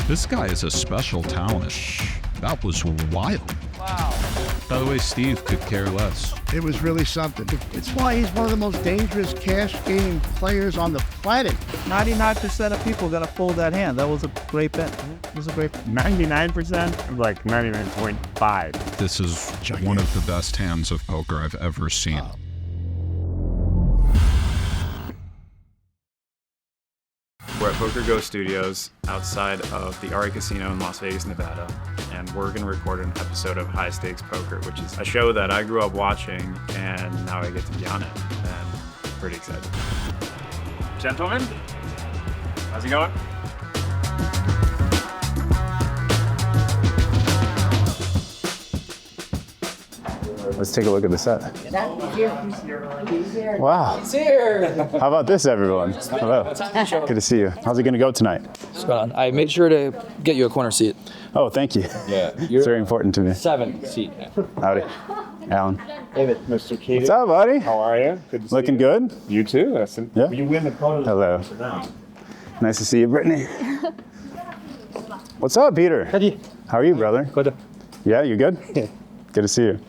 This guy is a special talent. That was wild. Wow. By the way, Steve could care less. It was really something. It's why he's one of the most dangerous cash game players on the planet. 99% of people got to fold that hand. That was a great bet. It was a great bet. 99%? Like 99.5. This is one of the best hands of poker I've ever seen. We're at Poker Go Studios outside of the Ari Casino in Las Vegas, Nevada, and we're going to record an episode of High Stakes Poker, which is a show that I grew up watching, and now I get to be on it, and I'm pretty excited. Gentlemen, how's it going? Let's take a look at the set. Wow. He's here. How about this, everyone? Hello. Good to see you. How's it going to go tonight? Spot on. I made sure to get you a corner seat. Oh, thank you. Yeah. It's very important to me. 7 seat. Howdy. Alan. David. Mr. Keating. What's up, buddy? How are you? Good to see Looking you. good? You too. Yeah. You win the photo. Hello. For now. Nice to see you, Brittany. What's up, Peter? How are you, brother? Good. Yeah, you good? Good to see you.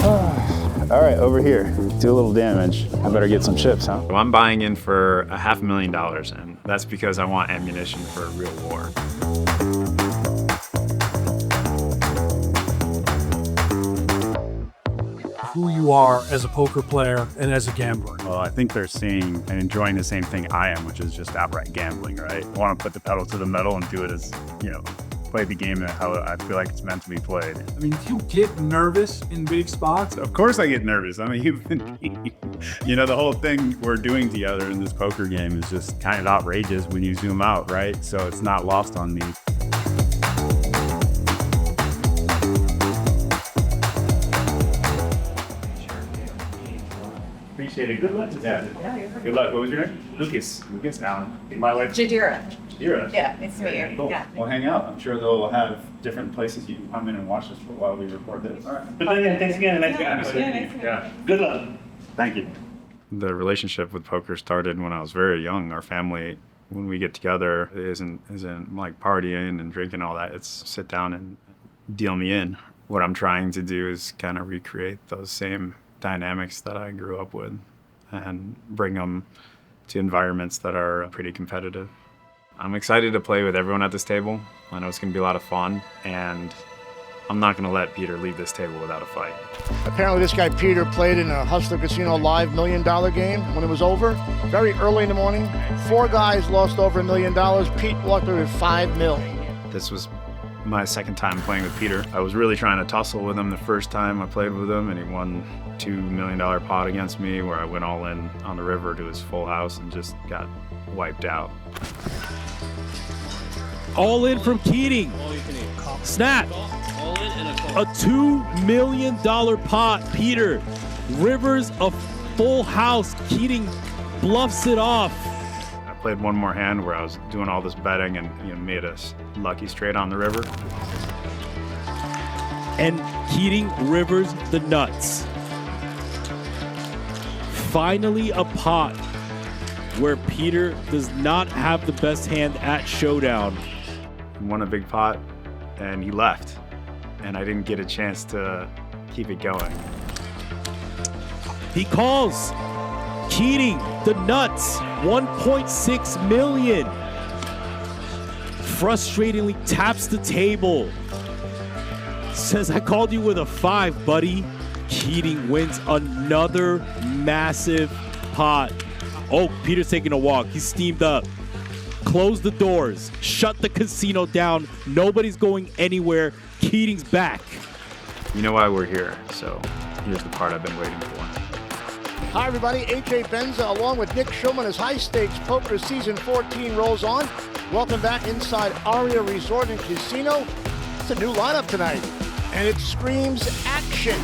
All right, over here. Do a little damage. I better get some chips, huh? Well, I'm buying in for $500,000, and that's because I want ammunition for a real war. Who you are as a poker player and as a gambler. Well, I think they're seeing and enjoying the same thing I am, which is just outright gambling, right? I want to put the pedal to the metal and do it as, play the game how I feel like it's meant to be played. I mean, do you get nervous in big spots? Of course I get nervous. I'm a human being. The whole thing we're doing together in this poker game is just kind of outrageous when you zoom out, right? So it's not lost on me. Appreciate it. Good luck. Yeah. Good luck. What was your name? Lucas. Lucas Allen. My wife. Jadira. Jadira. Yeah, nice to meet you. Cool. Yeah. We'll hang out. I'm sure they'll have different places you can come in and watch us for while we record this. All right. Thanks again. Nice to Yeah, meet you. Yeah. Good luck. Thank you. The relationship with poker started when I was very young. Our family, when we get together, isn't like partying and drinking all that. It's sit down and deal me in. What I'm trying to do is kind of recreate those same dynamics that I grew up with and bring them to environments that are pretty competitive. I'm excited to play with everyone at this table. I know it's going to be a lot of fun, and I'm not going to let Peter leave this table without a fight. Apparently this guy Peter played in a Hustler Casino Live $1 million game when it was over. Very early in the morning. 4 guys lost over $1 million. Pete walked away with $5 million. This was my second time playing with Peter. I was really trying to tussle with him the first time I played with him, and he won $2 million pot against me, where I went all in on the river to his full house and just got wiped out. All in from Keating. Snap. A $2 million pot. Peter rivers a full house. Keating bluffs it off. I played one more hand where I was doing all this betting and made a lucky straight on the river. And Keating rivers the nuts. Finally a pot where Peter does not have the best hand at showdown. Won a big pot and he left, and I didn't get a chance to keep it going. He calls. Keating the nuts. 1.6 million. Frustratingly taps the table. Says, I called you with a 5, buddy. Keating wins another massive pot. Oh, Peter's taking a walk. He's steamed up. Close the doors. Shut the casino down. Nobody's going anywhere. Keating's back. You know why we're here, so here's the part I've been waiting for. Hi, everybody. AJ Benza along with Nick Schulman as High Stakes Poker Season 14 rolls on. Welcome back inside Aria Resort and Casino. It's a new lineup tonight, and it screams action.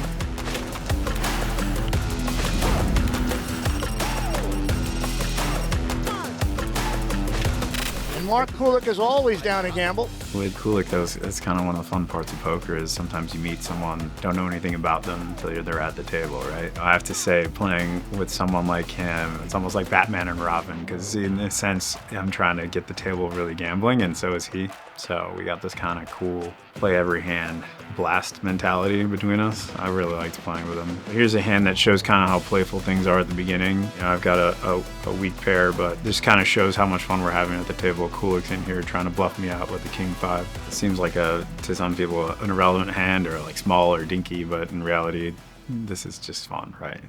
And Marc Kulick is always down to gamble. With Kulick, that's kind of one of the fun parts of poker is sometimes you meet someone, don't know anything about them until they're at the table, right? I have to say, playing with someone like him, it's almost like Batman and Robin, because in a sense, I'm trying to get the table really gambling, and so is he. So we got this kind of cool play every hand blast mentality between us. I really liked playing with him. Here's a hand that shows kind of how playful things are at the beginning. You know, I've got a weak pair, but this kind of shows how much fun we're having at the table. Kulick's in here trying to bluff me out with the king 5. It seems like to some people an irrelevant hand or like small or dinky, but in reality, this is just fun, right?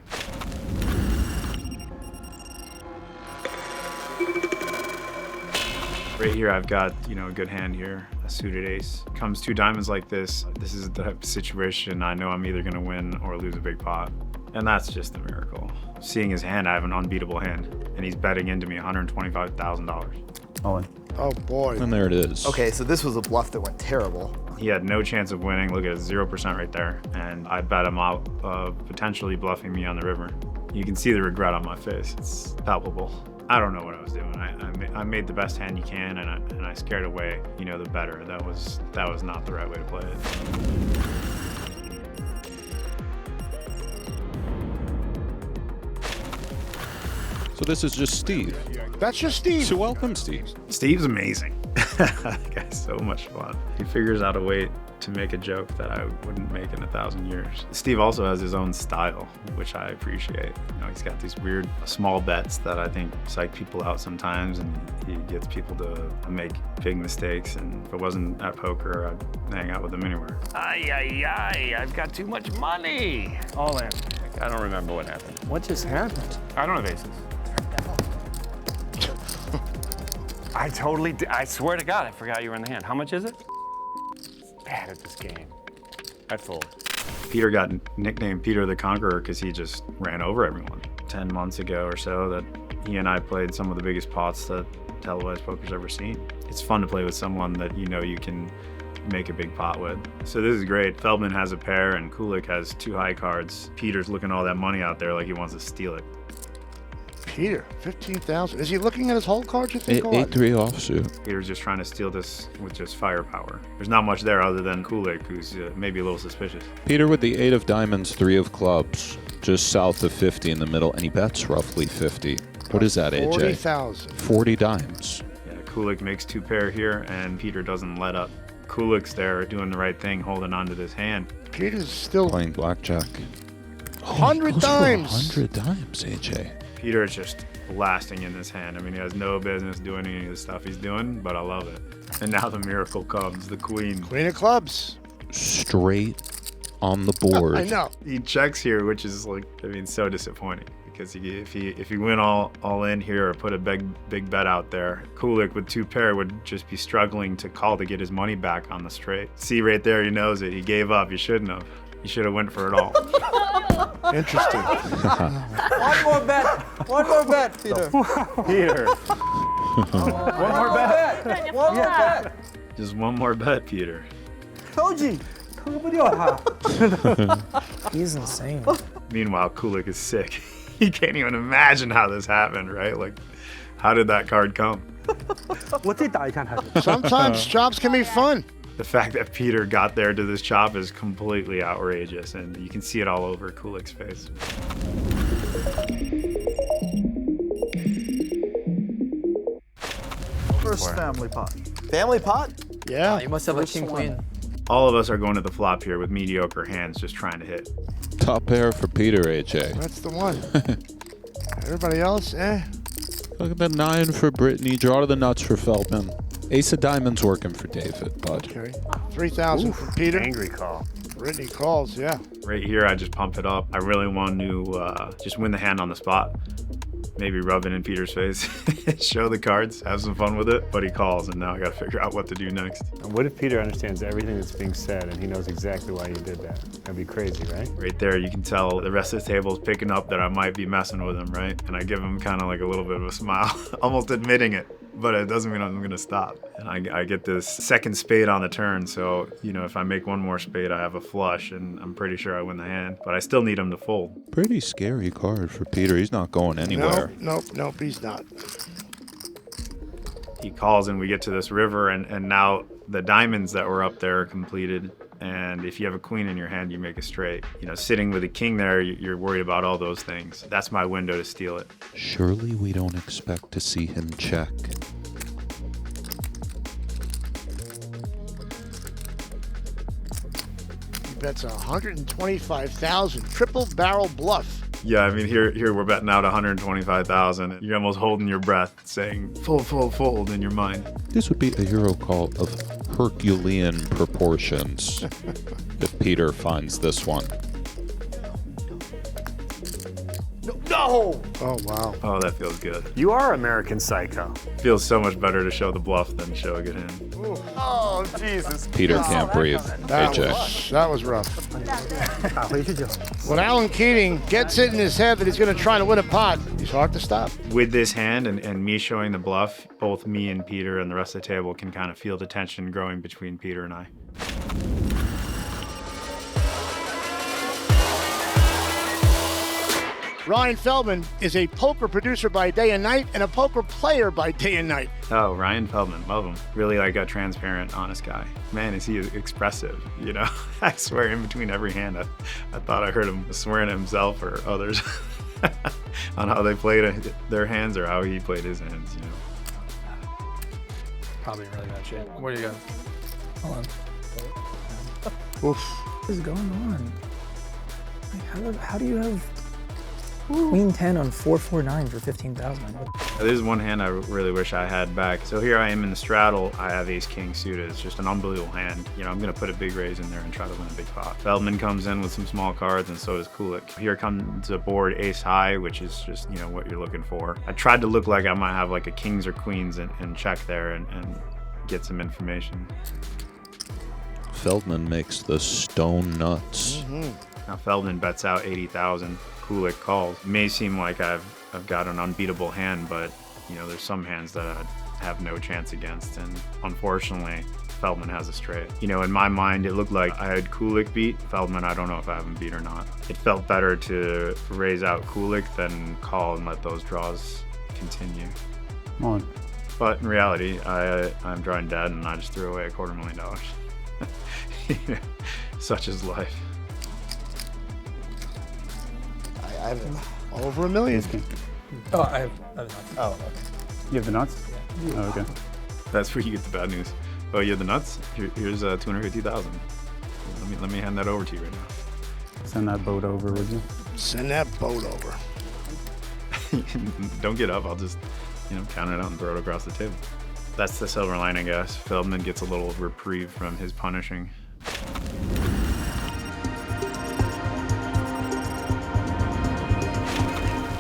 Right here, I've got, a good hand here, a suited ace. Comes 2 diamonds like this. This is the type of situation I know I'm either gonna win or lose a big pot. And that's just a miracle. Seeing his hand, I have an unbeatable hand, and he's betting into me $125,000. Owen. Oh boy. And there it is. Okay, so this was a bluff that went terrible. He had no chance of winning. Look at it, 0% right there. And I bet him out of potentially bluffing me on the river. You can see the regret on my face. It's palpable. I don't know what I was doing. I made the best hand you can, and I scared away, the better. That was not the right way to play it. So this is just Steve. That's just Steve. So welcome, Steve. Steve's amazing. That guy's so much fun. He figures out a way to make a joke that I wouldn't make in 1,000 years. Steve also has his own style, which I appreciate. He's got these weird small bets that I think psych people out sometimes, and he gets people to make big mistakes. And if it wasn't at poker, I'd hang out with him anywhere. I've got too much money. All in. I don't remember what happened. What just happened? I don't have aces. I swear to God, I forgot you were in the hand. How much is it? Bad at this game. I fold. Peter got nicknamed Peter the Conqueror because he just ran over everyone. 10 months ago or so that he and I played some of the biggest pots that televised poker's ever seen. It's fun to play with someone that you can make a big pot with. So this is great. Feldman has a pair and Kulick has 2 high cards. Peter's looking all that money out there like he wants to steal it. Peter, 15,000. Is he looking at his whole cards, you think? 8-3 offsuit. Peter's just trying to steal this with just firepower. There's not much there other than Kulick, who's maybe a little suspicious. Peter with the 8 of diamonds, 3 of clubs, just south of 50 in the middle, and he bets roughly 50. What is that, AJ? 40,000. 40 dimes. Yeah, Kulick makes 2 pair here, and Peter doesn't let up. Kulick's there doing the right thing, holding onto this hand. Peter's still Playing blackjack. 100 dimes. 100 dimes, AJ. Peter is just blasting in this hand. I mean, he has no business doing any of the stuff he's doing, but I love it. And now the miracle comes, the queen. Queen of clubs. Straight on the board. I know. He checks here, which is so disappointing. Because if he went all in here or put a big bet out there, Kulick with 2 pair would just be struggling to call to get his money back on the straight. See right there, he knows it. He gave up. He shouldn't have. He should have went for it all. Interesting. One more bet, Peter. Peter. One more bet. One more bet. Just one more bet, Peter. Koji. He's insane. Meanwhile, Kulick is sick. He can't even imagine how this happened, right? Like, how did that card come? Sometimes chops can be fun. The fact that Peter got there to this chop is completely outrageous, and you can see it all over Kulick's face. First family pot. Family pot? Yeah. You must have a king queen. All of us are going to the flop here with mediocre hands just trying to hit. Top pair for Peter, AJ. That's the one. Everybody else, Look at the 9 for Brittany. Draw to the nuts for Feldman. Ace of diamonds working for David, bud. Okay. 3,000 for Peter. Angry call. Brittany calls, yeah. Right here, I just pump it up. I really want to just win the hand on the spot. Maybe rub it in Peter's face, show the cards, have some fun with it. But he calls, and now I got to figure out what to do next. And what if Peter understands everything that's being said and he knows exactly why you did that? That'd be crazy, right? Right there, you can tell the rest of the table is picking up that I might be messing with him, right? And I give him kind of like a little bit of a smile, almost admitting it. But it doesn't mean I'm going to stop. And I get this second spade on the turn, so, if I make one more spade, I have a flush, and I'm pretty sure I win the hand. But I still need him to fold. Pretty scary card for Peter. He's not going anywhere. Nope, he's not. He calls and we get to this river, and now the diamonds that were up there are completed. And if you have a queen in your hand, you make a straight. You know, sitting with a king there, you're worried about all those things. That's my window to steal it. Surely we don't expect to see him check. That's 125,000. Triple barrel bluff. Yeah, I mean, here we're betting out 125,000. You're almost holding your breath, saying fold, fold, fold in your mind. This would be a hero call of Herculean proportions if Peter finds this one. No! Oh, wow. Oh, that feels good. You are American Psycho. Feels so much better to show the bluff than show a good hand. Oh, Jesus. Peter can't breathe. AJ. That was rough. When Alan Keating gets it in his head that he's going to try to win a pot, he's hard to stop. With this hand and me showing the bluff, both me and Peter and the rest of the table can kind of feel the tension growing between Peter and I. Ryan Feldman is a poker producer by day and night and a poker player by day and night. Oh, Ryan Feldman, love him. Really like a transparent, honest guy. Man, is he expressive, you know? I swear in between every hand, I thought I heard him swearing at himself or others on how they played their hands or how he played his hands, you know? Probably in really bad shape. What do you got? Hold on. Oof. What is going on? Like, how do you have Queen 10 on 449 for 15,000? This is one hand I really wish I had back. So here I am in the straddle. I have ace king suited. It's just an unbelievable hand. You know, I'm gonna put a big raise in there and try to win a big pot. Feldman comes in with some small cards, and so does Kulick. Here comes a board ace high, which is just, you know, what you're looking for. I tried to look like I might have like a kings or queens and check there and get some information. Feldman makes the stone nuts. Now Feldman bets out 80,000. Kulick calls. It may seem like I've got an unbeatable hand, but you know, there's some hands that I have no chance against, and unfortunately, Feldman has a straight. You know, in my mind, it looked like I had Kulick beat. Feldman, I don't know if I have him beat or not. It felt better to raise out Kulick than call and let those draws continue. Come on. But in reality, I'm drawing dead, and I just threw away $250,000. You know, such is life. I have over $1 million. Oh, I have nuts. Oh, okay. You have the nuts? Yeah. Oh, okay. That's where you get the bad news. Oh, you have the nuts? Here's 250,000. Let me hand that over to you right now. Send that boat over, would you? Send that boat over. Don't get up. I'll just, you know, count it out and throw it across the table. That's the silver lining, I guess. Feldman gets a little reprieve from his punishing.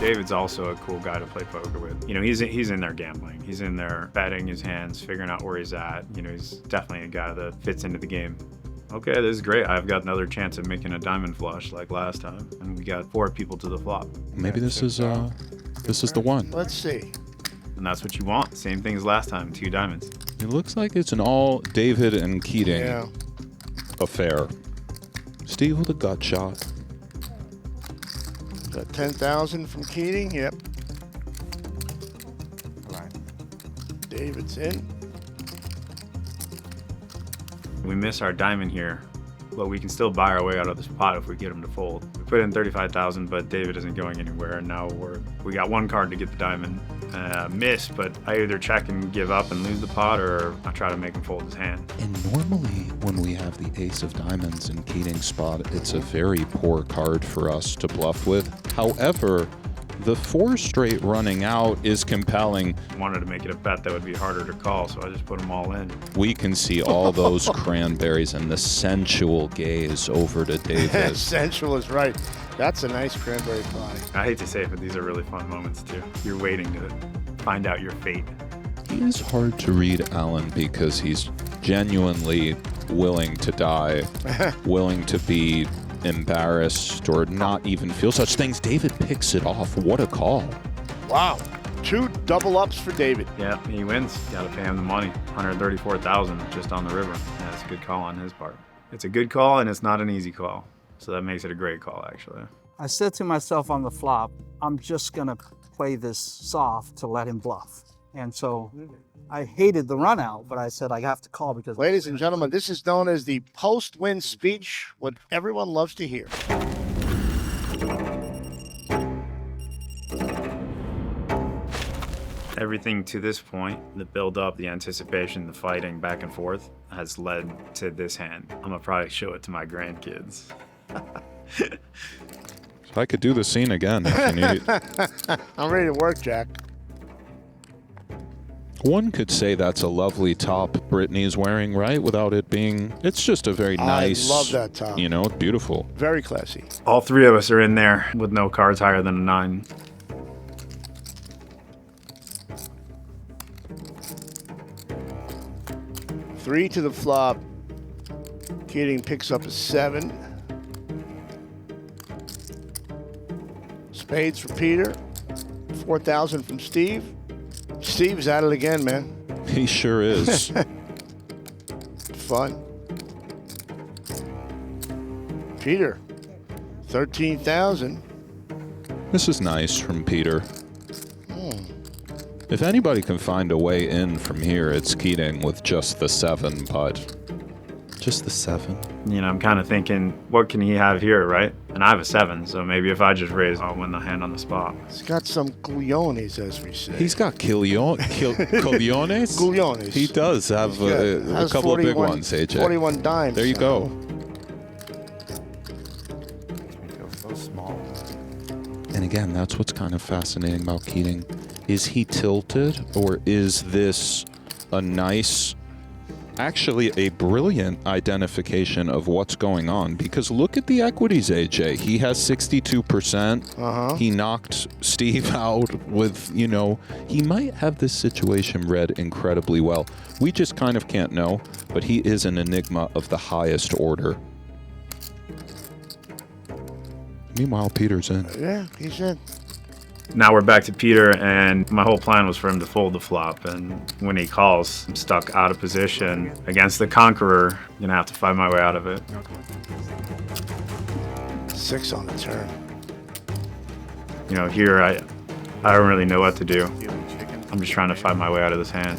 David's also a cool guy to play poker with. You know, he's in there gambling. He's in there betting his hands, figuring out where he's at. You know, he's definitely a guy that fits into the game. Okay, this is great. I've got another chance of making a diamond flush like last time, and we got 4 people to the flop. Maybe this is the one. Let's see. And that's what you want. Same thing as last time, 2 diamonds. It looks like it's an all David and Keating affair. Steve with a gut shot. Got 10,000 from Keating. Yep. All right. David's in. We miss our diamond here, but we can still buy our way out of this pot if we get him to fold. We put in 35,000, but David isn't going anywhere, and now we got 1 card to get the diamond. Miss, but I either check and give up and lose the pot, or I try to make him fold his hand. And normally, when we have the ace of diamonds in Keating's spot, it's a very poor card for us to bluff with. However, the 4 straight running out is compelling. I wanted to make it a bet that would be harder to call, so I just put them all in. We can see all those cranberries and the sensual gaze over to David. Sensual is right. That's a nice cranberry pie. I hate to say it, but these are really fun moments too. You're waiting to find out your fate. He is hard to read, Alan, because he's genuinely willing to die, willing to be embarrassed or not even feel such things. David picks it off. What a call. Wow. 2 double ups for David. Yeah, he wins. Got to pay him the money. 134,000 just on the river. Yeah, it's a good call on his part. It's a good call, and it's not an easy call. So that makes it a great call, actually. I said to myself on the flop, I'm just going to play this soft to let him bluff. And so I hated the run out, but I said I have to call because. Ladies and gentlemen, this is known as the post-win speech, what everyone loves to hear. Everything to this point, the build-up, the anticipation, the fighting back and forth, has led to this hand. I'm gonna probably show it to my grandkids. I could do the scene again if you need. I'm ready to work, Jack. One could say that's a lovely top Brittany's wearing, right? Without it being, it's just a very nice. I love that top. You know, beautiful. Very classy. All three of us are in there with no cards higher than a 9. Three to the flop. Keating picks up a 7. Spades for Peter. 4,000 from Steve. Steve's at it again, man. He sure is. Fun. Peter, 13,000. This is nice from Peter. If anybody can find a way in from here, it's Keating with just the 7, but just the 7. You know, I'm kind of thinking, what can he have here, right? And I have a 7, so maybe if I just raise, I'll win the hand on the spot. He's got some guliones, as we say. He's got Guliones? Guliones. He does have a couple of big ones, AJ. 41 dimes. There you go. Makes me feel so small. And again, that's what's kind of fascinating about Keating. Is he tilted, or is this a nice, actually a brilliant identification of what's going on? Because look at the equities, AJ. He has 62%. He knocked Steve out with, you know, he might have this situation read incredibly well. We just kind of can't know, but he is an enigma of the highest order. Meanwhile, Peter's in. Yeah, he's in. Now we're back to Peter, and my whole plan was for him to fold the flop. And when he calls, I'm stuck out of position against the conqueror. I'm gonna have to find my way out of it. 6 on the turn. You know, here I don't really know what to do. I'm just trying to find my way out of this hand.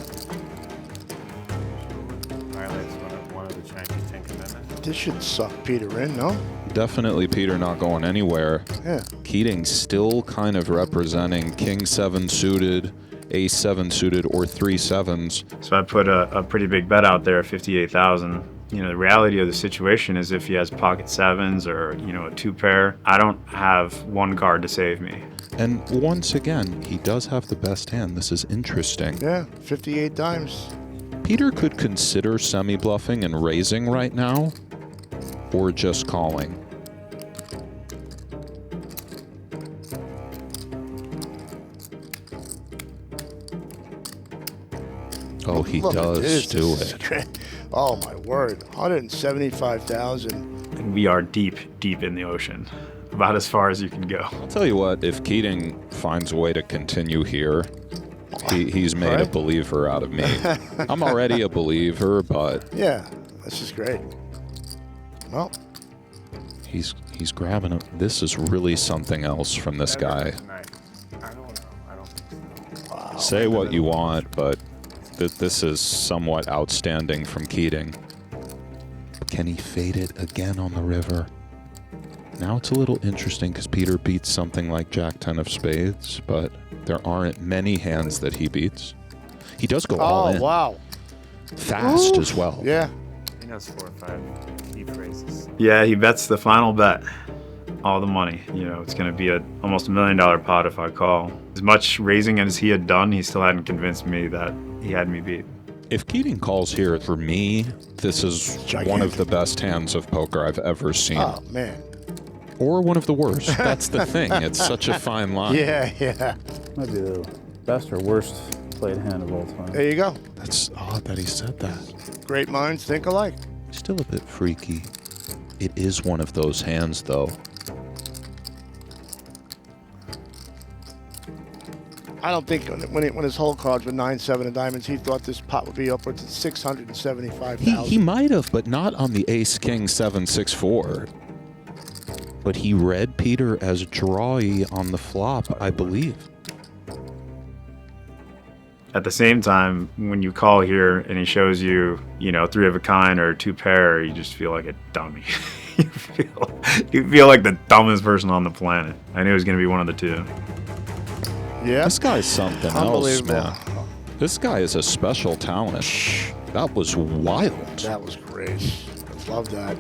Violates one of the Chinese 10 Commandments. This should suck Peter in, no? Definitely Peter not going anywhere. Yeah. Keating still kind of representing King 7 suited, Ace 7 suited, or 3 7s. So I put a pretty big bet out there, 58,000. You know, the reality of the situation is if he has pocket 7s or, you know, a 2 pair, I don't have one card to save me. And once again, he does have the best hand. This is interesting. Yeah, 58 dimes. Peter could consider semi-bluffing and raising right now, or just calling. Oh, he Look at does this. do This is it. great. Oh, my word. 175,000. And we are deep, deep in the ocean. About as far as you can go. I'll tell you what, if Keating finds a way to continue here, he's made a Right? believer out of me. I'm already a believer, but Yeah, this is great. Well, he's grabbing him. This is really something else from this guy. Nice. I don't know. I don't think so. wow. Say what you want, but this is somewhat outstanding from Keating. Can he fade it again on the river? Now it's a little interesting because Peter beats something like Jack 10 of spades, but there aren't many hands that he beats. He does go all in. Oh, wow. Fast Ooh. as well. Yeah. He knows 4 or 5 key phrases. Yeah, he bets the final bet. All the money. You know, it's going to be almost $1 million pot if I call. As much raising as he had done, he still hadn't convinced me that he had me beat. If Keating calls here, for me, this is one of the best hands of poker I've ever seen. Oh, man. Or one of the worst. That's the thing. It's such a fine line. Yeah, yeah. Might be the best or worst played hand of all time. There you go. That's odd that he said that. Great minds think alike. Still a bit freaky. It is one of those hands, though. I don't think when his whole cards were 9-7 of diamonds, he thought this pot would be upwards of 675,000. He might have, but not on the Ace King 7-6-4. But he read Peter as drawy on the flop, I believe. At the same time, when you call here and he shows you, 3 of a kind or 2 pair, you just feel like a dummy. you feel like the dumbest person on the planet. I knew it was going to be one of the 2. Yeah. This guy's something else, Unbelievable. man. This guy is a special talent. That was wild. That was great. Love that.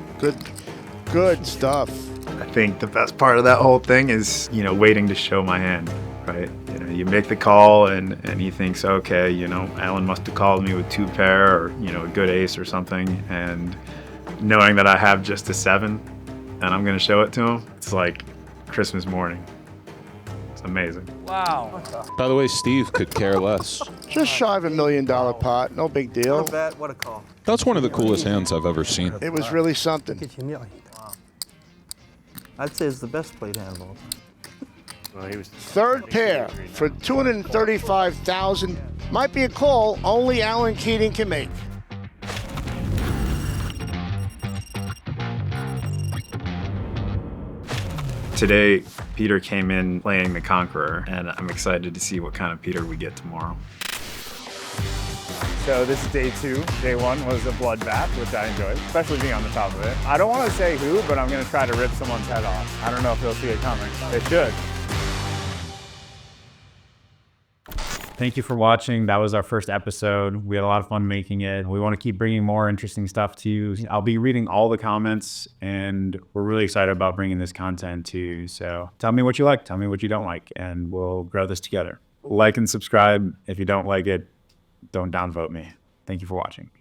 Good stuff. I think the best part of that whole thing is, waiting to show my hand, right? You make the call and he thinks, okay, Alan must have called me with 2 pair or, a good ace or something. And knowing that I have just a 7 and I'm going to show it to him, it's like Christmas morning. It's amazing. Wow. By the way, Steve could care less. Just shy of $1 million pot. No big deal. What a bet, what a call. That's one of the coolest hands I've ever seen. It was really something. Wow. I'd say it's the best played hand of all time. Well, he was 3rd pair for $235,000. Might be a call only Alan Keating can make. Today, Peter came in playing the Conqueror, and I'm excited to see what kind of Peter we get tomorrow. So this is day 2. Day 1 was a bloodbath, which I enjoyed, especially being on the top of it. I don't want to say who, but I'm going to try to rip someone's head off. I don't know if they'll see it coming. They should. Thank you for watching. That was our first episode. We had a lot of fun making it. We want to keep bringing more interesting stuff to you. I'll be reading all the comments, and we're really excited about bringing this content to you. So tell me what you like, tell me what you don't like, and we'll grow this together. Like and subscribe. If you don't like it, don't downvote me. Thank you for watching.